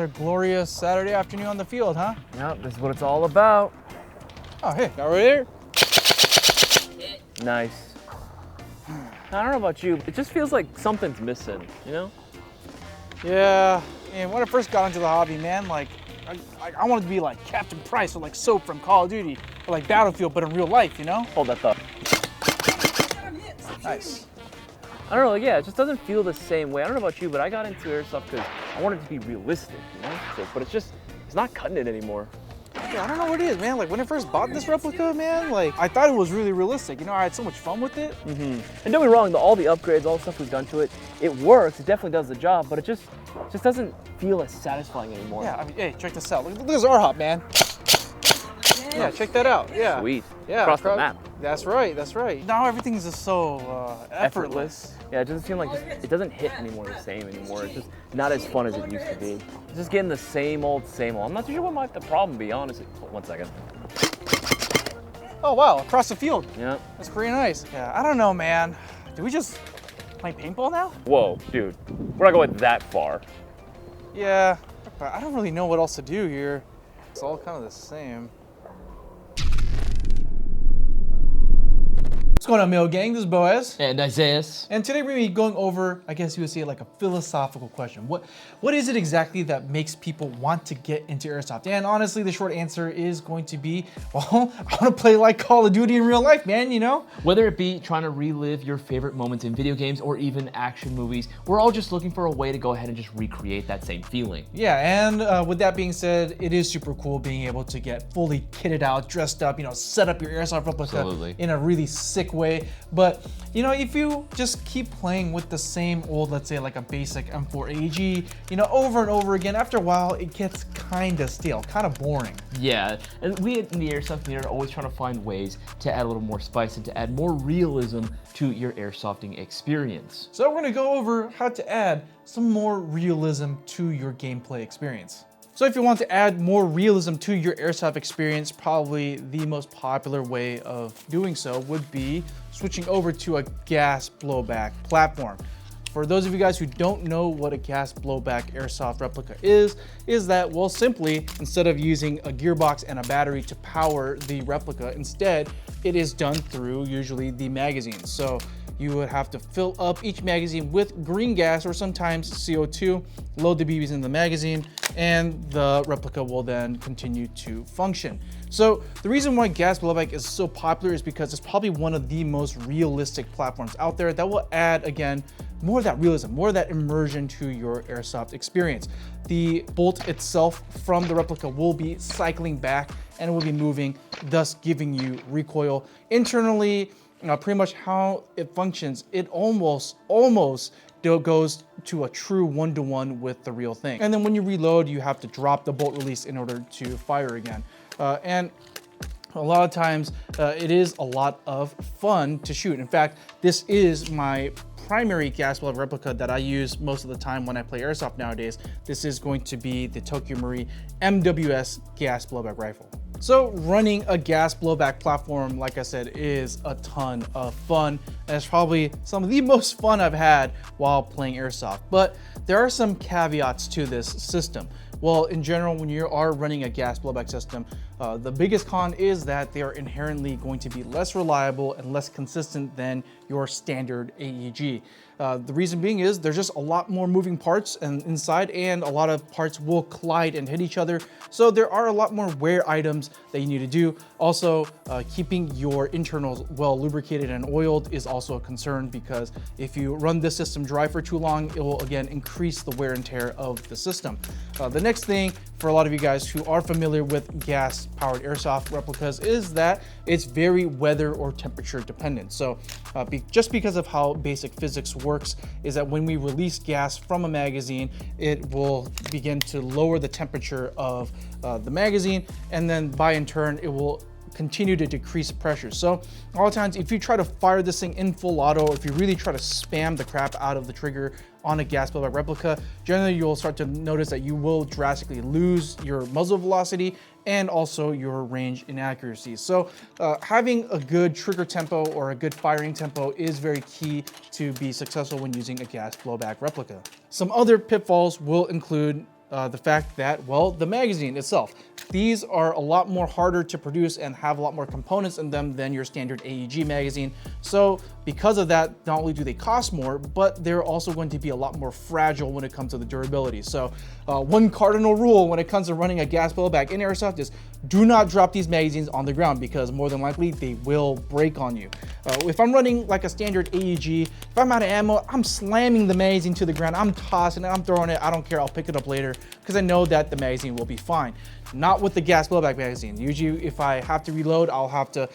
Another glorious Saturday afternoon on the field, huh? Yep, this is what it's all about. Oh, hey, got right there. Nice. I don't know about you, it just feels like something's missing, you know? Yeah, and when I first got into the hobby, man, like, I wanted to be like Captain Price or like Soap from Call of Duty or like Battlefield, but in real life, you know? Hold that thought. Nice. I don't know, yeah, it just doesn't feel the same way. I don't know about you, but I got into Airsoft because I wanted it to be realistic, you know? So, but it's not cutting it anymore. Yeah, I don't know what it is, man. Like when I first bought this replica, man, like I thought it was really realistic. You know, I had so much fun with it. And don't get me wrong, all the upgrades, all the stuff we've done to it, it works, it definitely does the job, but it just doesn't feel as satisfying anymore. Yeah, I mean, hey, check this out. Look at this R-Hop, man. Yeah, check that out. Yeah. Sweet. Yeah. Across the map. That's right, that's right. Now everything's just so effortless. Yeah, it doesn't seem like it doesn't hit anymore the same anymore. It's just not as fun as it used to be. It's just getting the same old, same old. I'm not too sure what might the problem be, honestly. Hold 1 second. Oh wow, across the field. Yeah. That's pretty nice. Yeah, I don't know, man. Do we just play paintball now? Whoa, dude. We're not going that far. Yeah, but I don't really know what else to do here. It's all kind of the same. What's going on, Mail Gang? This is Boaz. And Isaias. And today we're going to be going over, I guess you would say, like a philosophical question. What is it exactly that makes people want to get into Airsoft? And honestly, the short answer is going to be, well, I want to play like Call of Duty in real life, man, you know? Whether it be trying to relive your favorite moments in video games or even action movies, we're all just looking for a way to go ahead and just recreate that same feeling. Yeah, and with that being said, it is super cool being able to get fully kitted out, dressed up, you know, set up your Airsoft replica in a really sick way. But you know, if you just keep playing with the same old, let's say like a basic M4 AG, you know, over and over again, after a while it gets kind of stale, kind of boring. Yeah, and we in the Airsoft community are always trying to find ways to add a little more spice and to add more realism to your airsofting experience. So we're gonna go over how to add some more realism to your gameplay experience. So if you want to add more realism to your Airsoft experience, probably the most popular way of doing so would be switching over to a gas blowback platform. For those of you guys who don't know what a gas blowback Airsoft replica is that, well, simply, instead of using a gearbox and a battery to power the replica, instead, it is done through usually the magazine. So you would have to fill up each magazine with green gas or sometimes CO2, load the BBs in the magazine, and the replica will then continue to function. So the reason why gas blowback is so popular is because it's probably one of the most realistic platforms out there that will add, again, more of that realism, more of that immersion to your Airsoft experience. The bolt itself from the replica will be cycling back and it will be moving, thus giving you recoil. Internally, pretty much how it functions, it almost goes to a true one-to-one with the real thing. And then when you reload, you have to drop the bolt release in order to fire again. And a lot of times, it is a lot of fun to shoot. In fact, this is my primary gas blowback replica that I use most of the time when I play Airsoft nowadays. This is going to be the Tokyo Marine MWS gas blowback rifle. So running a gas blowback platform, like I said, is a ton of fun. And it's probably some of the most fun I've had while playing Airsoft. But there are some caveats to this system. Well, in general, when you are running a gas blowback system, the biggest con is that they are inherently going to be less reliable and less consistent than your standard AEG. The reason being is there's just a lot more moving parts inside, and a lot of parts will collide and hit each other. So there are a lot more wear items that you need to do. Also, keeping your internals well lubricated and oiled is also a concern, because if you run this system dry for too long, it will again increase the wear and tear of the system. The next thing for a lot of you guys who are familiar with gas powered Airsoft replicas is that it's very weather or temperature dependent. So just because of how basic physics works is that when we release gas from a magazine, it will begin to lower the temperature of the magazine, and then by in turn it will continue to decrease pressure. So a lot of times if you try to fire this thing in full auto, or if you really try to spam the crap out of the trigger on a gas blowback replica, generally you'll start to notice that you will drastically lose your muzzle velocity and also your range inaccuracies. So having a good trigger tempo or a good firing tempo is very key to be successful when using a gas blowback replica. Some other pitfalls will include the fact that, well, the magazine itself. These are a lot more harder to produce and have a lot more components in them than your standard AEG magazine. So because of that, not only do they cost more, but they're also going to be a lot more fragile when it comes to the durability. So one cardinal rule when it comes to running a gas blowback in Airsoft is do not drop these magazines on the ground, because more than likely they will break on you. If I'm running like a standard AEG, if I'm out of ammo, I'm slamming the magazine to the ground, I'm tossing it, I'm throwing it, I don't care, I'll pick it up later, because I know that the magazine will be fine. Not with the gas blowback magazine. Usually if I have to reload, I'll have to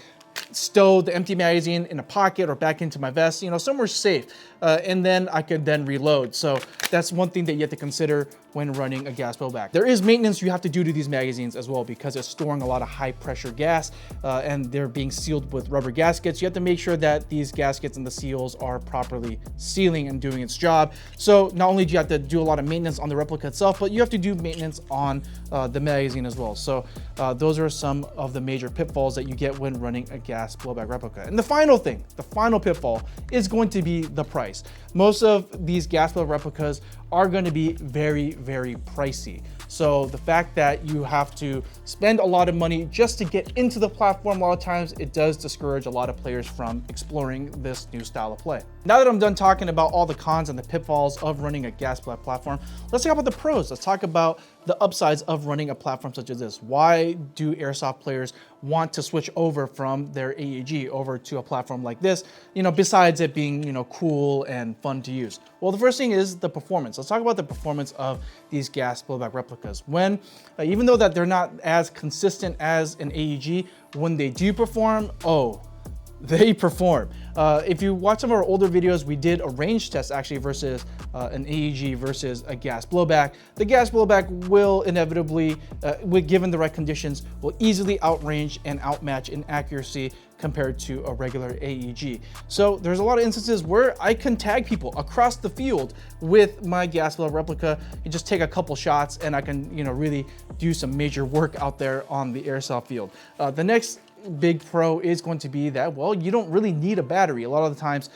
stow the empty magazine in a pocket or back into my vest, somewhere safe, and then I could then reload. So that's one thing that you have to consider when running a gas blowback. There is maintenance you have to do to these magazines as well, because it's storing a lot of high pressure gas, and they're being sealed with rubber gaskets. You have to make sure that these gaskets and the seals are properly sealing and doing its job. So not only do you have to do a lot of maintenance on the replica itself, but you have to do maintenance on the magazine as well. So those are some of the major pitfalls that you get when running a gas blowback replica. And the final thing, the final pitfall is going to be the price. Most of these gas blowback replicas are going to be very, very pricey. So the fact that you have to spend a lot of money just to get into the platform, a lot of times it does discourage a lot of players from exploring this new style of play. Now that I'm done talking about all the cons and the pitfalls of running a gas blowback platform, let's talk about the pros. Let's talk about the upsides of running a platform such as this. Why do Airsoft players want to switch over from their AEG over to a platform like this, besides it being, cool and fun to use? Well, the first thing is the performance. Let's talk about the performance of these gas blowback replicas. Even though that they're not as consistent as an AEG, when they do perform, they perform. If you watch some of our older videos, we did a range test actually versus an AEG versus a gas blowback. The gas blowback will inevitably, given the right conditions, will easily outrange and outmatch in accuracy compared to a regular AEG. So there's a lot of instances where I can tag people across the field with my gas blowback replica and just take a couple shots, and I can really do some major work out there on the Airsoft field. The next big pro is going to be that, well, you don't really need a battery. A lot of the times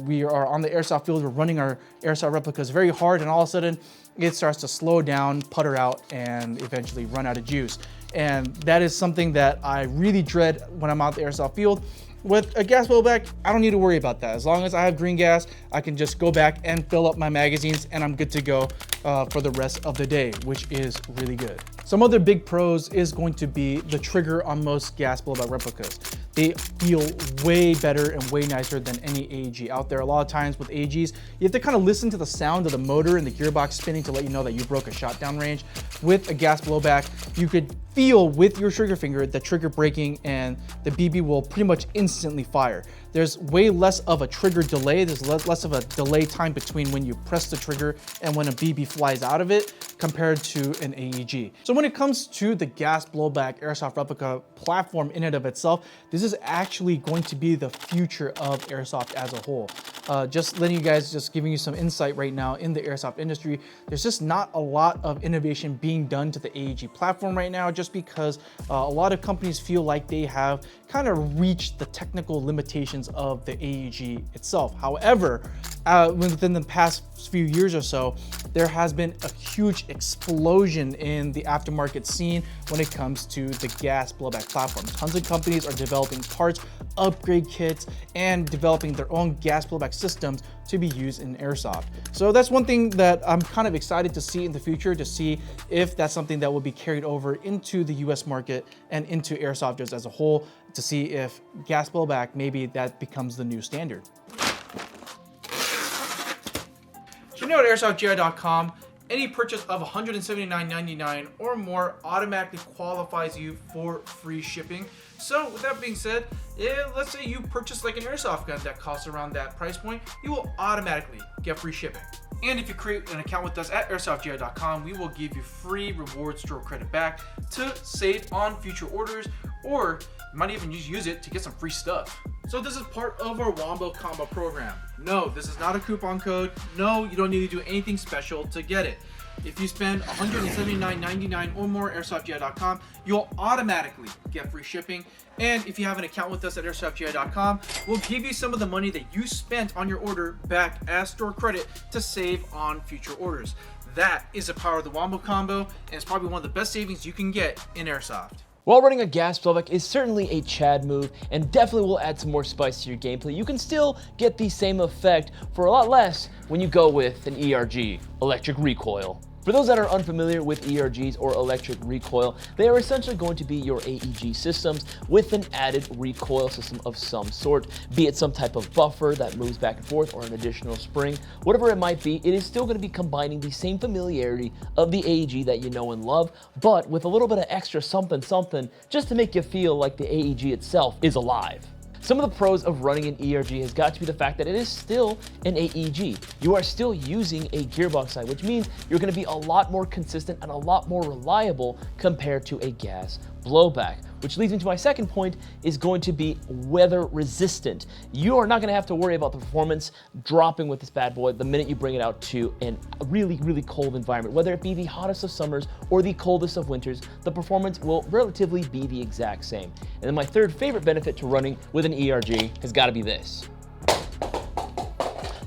we are on the Airsoft field, we're running our Airsoft replicas very hard, and all of a sudden it starts to slow down, putter out, and eventually run out of juice. And that is something that I really dread when I'm out the Airsoft field. With a gas blowback, I don't need to worry about that. As long as I have green gas, I can just go back and fill up my magazines, and I'm good to go for the rest of the day, which is really good. Some other big pros is going to be the trigger on most gas blowback replicas. They feel way better and way nicer than any AEG out there. A lot of times with AEGs, you have to kind of listen to the sound of the motor and the gearbox spinning to let you know that you broke a shot down range. With a gas blowback, you could feel with your trigger finger the trigger breaking, and the BB will pretty much instantly fire. There's way less of a trigger delay. There's less of a delay time between when you press the trigger and when a BB flies out of it compared to an AEG. So when it comes to the gas blowback Airsoft replica platform in and of itself, this is actually going to be the future of Airsoft as a whole. Just letting you guys, just giving you some insight right now in the Airsoft industry, there's just not a lot of innovation being done to the AEG platform right now, just because a lot of companies feel like they have kind of reached the technical limitations of the AEG itself. However, within the past few years or so, there has been a huge explosion in the aftermarket scene when it comes to the gas blowback platform. Tons of companies are developing parts, upgrade kits, and developing their own gas blowback systems to be used in Airsoft. So that's one thing that I'm kind of excited to see in the future, to see if that's something that will be carried over into the US market and into Airsoft just as a whole, to see if gas blowback, maybe that becomes the new standard. So at airsoftgi.com, any purchase of $179.99 or more automatically qualifies you for free shipping. So with that being said, let's say you purchase like an Airsoft gun that costs around that price point, you will automatically get free shipping. And if you create an account with us at airsoftgi.com, we will give you free reward store credit back to save on future orders, or you might even just use it to get some free stuff. So this is part of our Wombo Combo program. No, this is not a coupon code. No, you don't need to do anything special to get it. If you spend $179.99 or more at airsoftgi.com, you'll automatically get free shipping. And if you have an account with us at airsoftgi.com, we'll give you some of the money that you spent on your order back as store credit to save on future orders. That is the power of the Wombo Combo, and it's probably one of the best savings you can get in Airsoft. While running a gas blowback is certainly a Chad move and definitely will add some more spice to your gameplay, you can still get the same effect for a lot less when you go with an ERG, electric recoil. For those that are unfamiliar with ERGs or electric recoil, they are essentially going to be your AEG systems with an added recoil system of some sort, be it some type of buffer that moves back and forth or an additional spring, whatever it might be. It is still going to be combining the same familiarity of the AEG that you know and love, but with a little bit of extra something just to make you feel like the AEG itself is alive. Some of the pros of running an ERG has got to be the fact that it is still an AEG. You are still using a gearbox side, which means you're going to be a lot more consistent and a lot more reliable compared to a gas blowback. Which leads me to my second point, is going to be weather resistant. You are not going to have to worry about the performance dropping with this bad boy the minute you bring it out to a really, really cold environment. Whether it be the hottest of summers or the coldest of winters, the performance will relatively be the exact same. And then my third favorite benefit to running with an ERG has got to be this.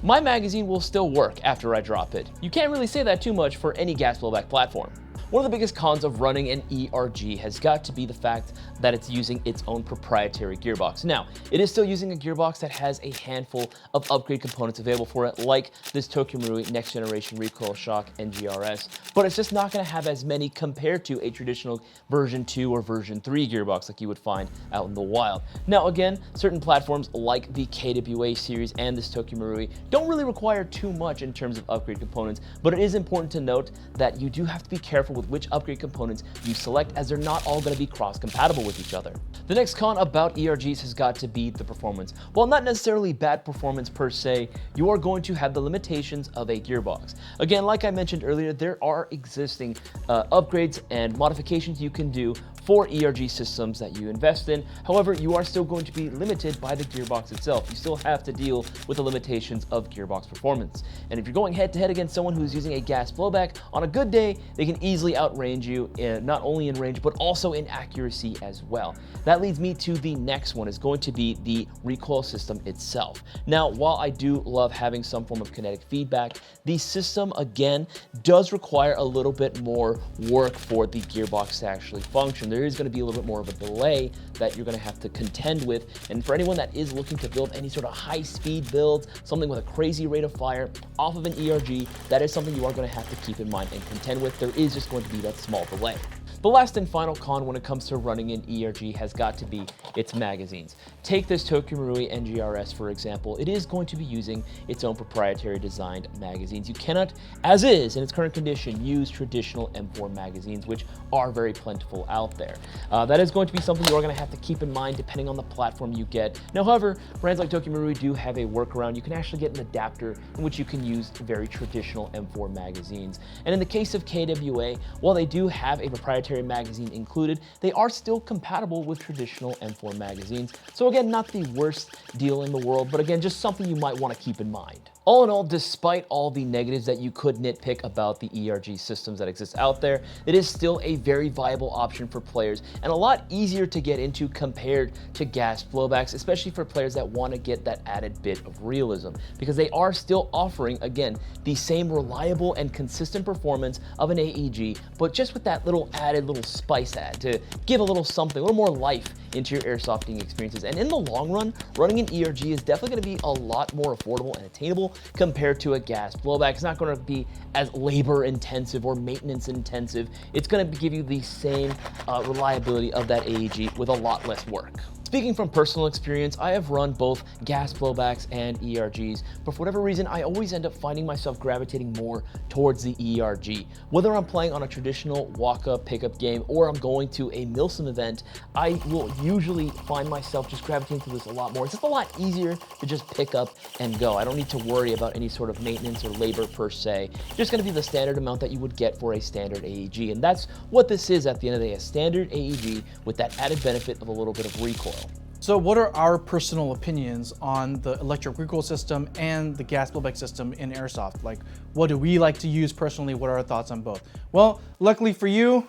My magazine will still work after I drop it. You can't really say that too much for any gas blowback platform. One of the biggest cons of running an ERG has got to be the fact that it's using its own proprietary gearbox. Now, it is still using a gearbox that has a handful of upgrade components available for it, like this Tokyo Marui Next Generation Recoil Shock NGRS, but it's just not going to have as many compared to a traditional version 2 or version 3 gearbox like you would find out in the wild. Now, again, certain platforms like the KWA series and this Tokyo Marui don't really require too much in terms of upgrade components, but it is important to note that you do have to be careful with which upgrade components you select, as they're not all going to be cross-compatible with each other. The next con about ERGs has got to be the performance. While not necessarily bad performance per se, you are going to have the limitations of a gearbox. Again, like I mentioned earlier, there are existing upgrades and modifications you can do for ERG systems that you invest in. However, you are still going to be limited by the gearbox itself. You still have to deal with the limitations of gearbox performance. And if you're going head-to-head against someone who's using a gas blowback, on a good day, they can easily outrange you, not only in range, but also in accuracy as well. That leads me to the next one, is going to be the recoil system itself. Now, while I do love having some form of kinetic feedback, the system, again, does require a little bit more work for the gearbox to actually function. There is going to be a little bit more of a delay that you're going to have to contend with. And for anyone that is looking to build any sort of high-speed builds, something with a crazy rate of fire off of an ERG, that is something you are going to have to keep in mind and contend with. There is just going to be that small delay. The last and final con when it comes to running an ERG has got to be its magazines. Take this Tokyo Marui NGRS, for example. It is going to be using its own proprietary designed magazines. You cannot, as is in its current condition, use traditional M4 magazines, which are very plentiful out there. That is going to be something you are going to have to keep in mind depending on the platform you get. Now, however, brands like Tokyo Marui do have a workaround. You can actually get an adapter in which you can use very traditional M4 magazines. And in the case of KWA, while they do have a proprietary magazine included, they are still compatible with traditional M4 magazines. So again, not the worst deal in the world, but again, just something you might want to keep in mind. All in all, despite all the negatives that you could nitpick about the ERG systems that exist out there, it is still a very viable option for players and a lot easier to get into compared to gas blowbacks, especially for players that want to get that added bit of realism, because they are still offering, again, the same reliable and consistent performance of an AEG, but just with that little added little spice add to give a little something, a little more life into your airsofting experiences. And in the long run, running an ERG is definitely going to be a lot more affordable and attainable compared to a gas blowback. It's not going to be as labor intensive or maintenance intensive. It's going to give you the same reliability of that AEG with a lot less work. Speaking from personal experience, I have run both gas blowbacks and ERGs, but for whatever reason, I always end up finding myself gravitating more towards the ERG. Whether I'm playing on a traditional walk-up, pickup game, or I'm going to a MILSIM event, I will usually find myself just gravitating to this a lot more. It's just a lot easier to just pick up and go. I don't need to worry about any sort of maintenance or labor per se. It's just going to be the standard amount that you would get for a standard AEG, and that's what this is at the end of the day, a standard AEG with that added benefit of a little bit of recoil. So what are our personal opinions on the electric recoil system and the gas blowback system in Airsoft? Like, what do we like to use personally? What are our thoughts on both? Well, luckily for you,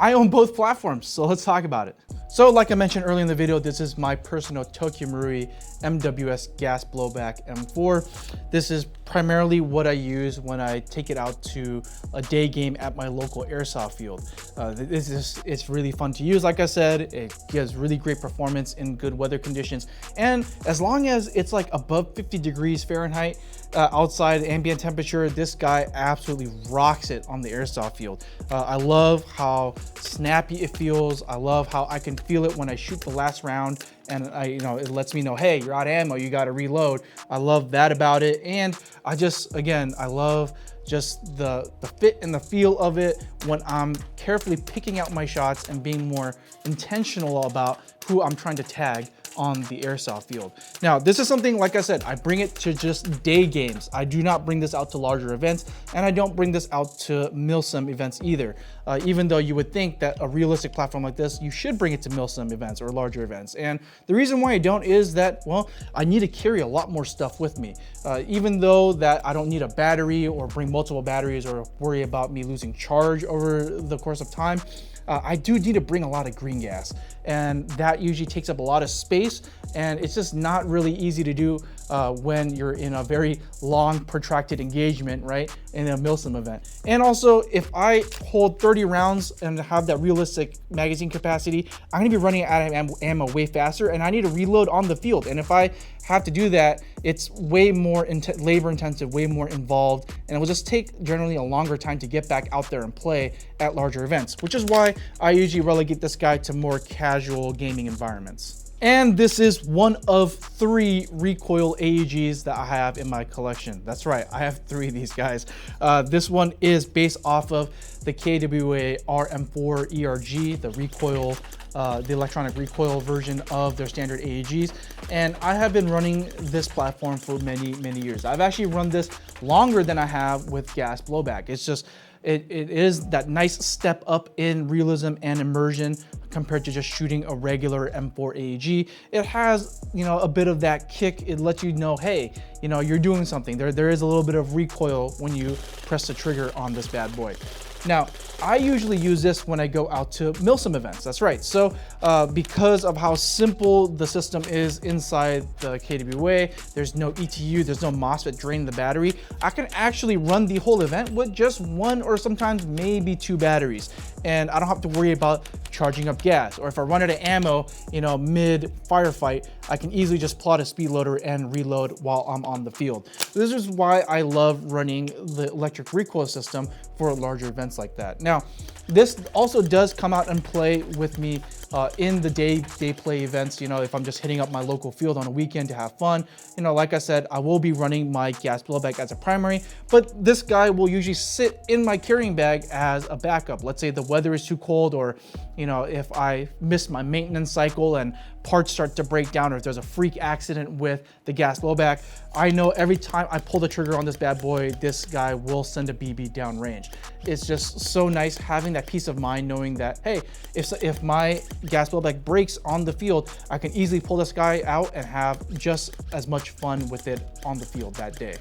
I own both platforms, so let's talk about it. So like I mentioned earlier in the video, this is my personal Tokyo Marui MWS gas blowback M4. This is primarily what I use when I take it out to a day game at my local airsoft field. It's really fun to use. Like I said, it gives really great performance in good weather conditions. And as long as it's like above 50 degrees Fahrenheit, outside ambient temperature, this guy absolutely rocks it on the airsoft field. I love how snappy it feels. I love how I can feel it when I shoot the last round, and it lets me know, hey, you're out of ammo, you got to reload. I love that about it. And I love just the fit and the feel of it when I'm carefully picking out my shots and being more intentional about who I'm trying to tag on the airsoft field. Now, this is something, like I said, I bring it to just day games. I do not bring this out to larger events, and I don't bring this out to milsim events either. Even though you would think that a realistic platform like this, you should bring it to milsim events or larger events. And the reason why I don't is that, well, I need to carry a lot more stuff with me. Even though that I don't need a battery or bring multiple batteries or worry about me losing charge over the course of time, I do need to bring a lot of green gas, and that usually takes up a lot of space, and it's just not really easy to do when you're in a very long, protracted engagement, right, in a milsim event. And also, if I hold 30 rounds and have that realistic magazine capacity, I'm gonna be running out of ammo way faster, and I need to reload on the field. And if I have to do that, it's way more labor intensive, way more involved, and it will just take generally a longer time to get back out there and play at larger events, which is why I usually relegate this guy to more casual gaming environments. And this is one of 3 recoil AEGs that I have in my collection. That's right, I have 3 of these guys. This one is based off of the KWA RM4 ERG, the recoil, the electronic recoil version of their standard AEGs. And I have been running this platform for many, many years. I've actually run this longer than I have with gas blowback. It's just, it is that nice step up in realism and immersion compared to just shooting a regular M4 AEG. It has, a bit of that kick. It lets you know, hey, you're doing something. There is a little bit of recoil when you press the trigger on this bad boy. Now, I usually use this when I go out to milsim events. That's right. So because of how simple the system is inside the KWA, there's no ETU, there's no MOSFET draining the battery. I can actually run the whole event with just 1 or sometimes maybe 2 batteries. And I don't have to worry about charging up gas. Or if I run out of ammo, mid firefight, I can easily just plot a speed loader and reload while I'm on the field. This is why I love running the electric recoil system for larger events like that. Now, this also does come out and play with me in the day play events. If I'm just hitting up my local field on a weekend to have fun, like I said, I will be running my gas blowback as a primary, but this guy will usually sit in my carrying bag as a backup. Let's say the weather is too cold, or if I miss my maintenance cycle and parts start to break down, or if there's a freak accident with the gas blowback, I know every time I pull the trigger on this bad boy, this guy will send a BB downrange. It's just so nice having that peace of mind knowing that, hey, if my gas blowback breaks on the field, I can easily pull this guy out and have just as much fun with it on the field that day.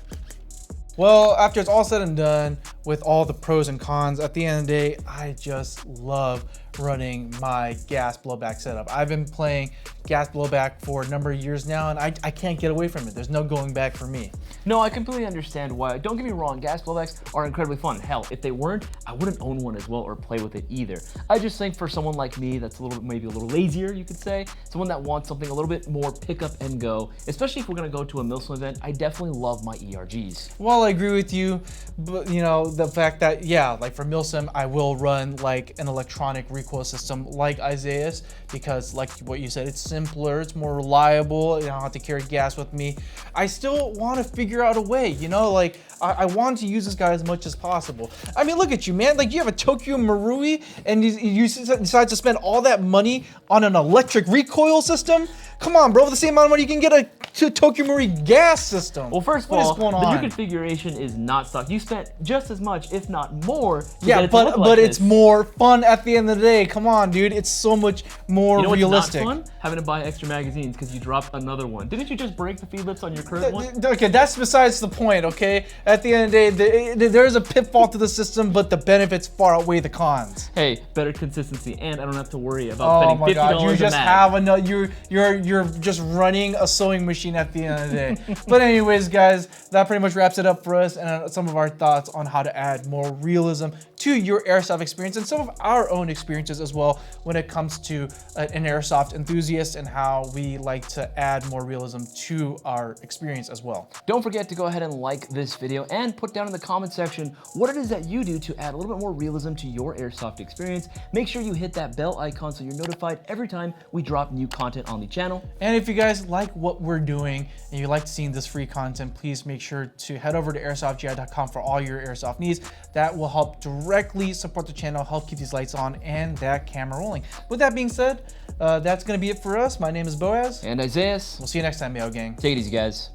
Well, after it's all said and done, with all the pros and cons, at the end of the day, I just love running my gas blowback setup. I've been playing gas blowback for a number of years now, and I can't get away from it. There's no going back for me. No, I completely understand why. Don't get me wrong, gas blowbacks are incredibly fun. Hell, if they weren't, I wouldn't own one as well or play with it either. I just think for someone like me that's maybe a little lazier, you could say, someone that wants something a little bit more pick up and go, especially if we're gonna go to a milsim event, I definitely love my ERGs. Well, I agree with you, but the fact that, yeah, like for milsim, I will run like an electronic recoil system like Isaias, because like what you said, it's simpler, it's more reliable, I don't have to carry gas with me. I still want to figure out a way, like I want to use this guy as much as possible. I mean, look at you, man, like you have a Tokyo Marui and you decide to spend all that money on an electric recoil system? Come on, bro, with the same amount of money you can get a Tokyo Marui gas system. Well, first of all, the new configuration is not stock. You spent just as much, if not more, to get it to look like but this. It's more fun at the end of the day. Come on, dude, it's so much more realistic. What's not fun? Having to buy extra magazines because you dropped another one. Didn't you just break the feed lips on your current one? Okay, that's besides the point, okay? At the end of the day, there's a pitfall to the system, but the benefits far outweigh the cons. Hey, better consistency, and I don't have to worry about spending $50 my God, you a just mag. have another, you're just running a sewing machine at the end of the day. But anyways, guys, that pretty much wraps it up for us and some of our thoughts on how to add more realism to your Airsoft experience and some of our own experiences as well when it comes to an Airsoft enthusiast and how we like to add more realism to our experience as well. Don't forget to go ahead and like this video and put down in the comment section what it is that you do to add a little bit more realism to your Airsoft experience. Make sure you hit that bell icon so you're notified every time we drop new content on the channel. And if you guys like what we're doing and you like seeing this free content, please make sure to head over to airsoftgi.com for all your Airsoft needs. That will help directly support the channel, help keep these lights on and that camera rolling. With that being said, that's gonna be it for us. My name is Boaz. And Isaias. We'll see you next time, Mayo Gang. Take it easy, guys.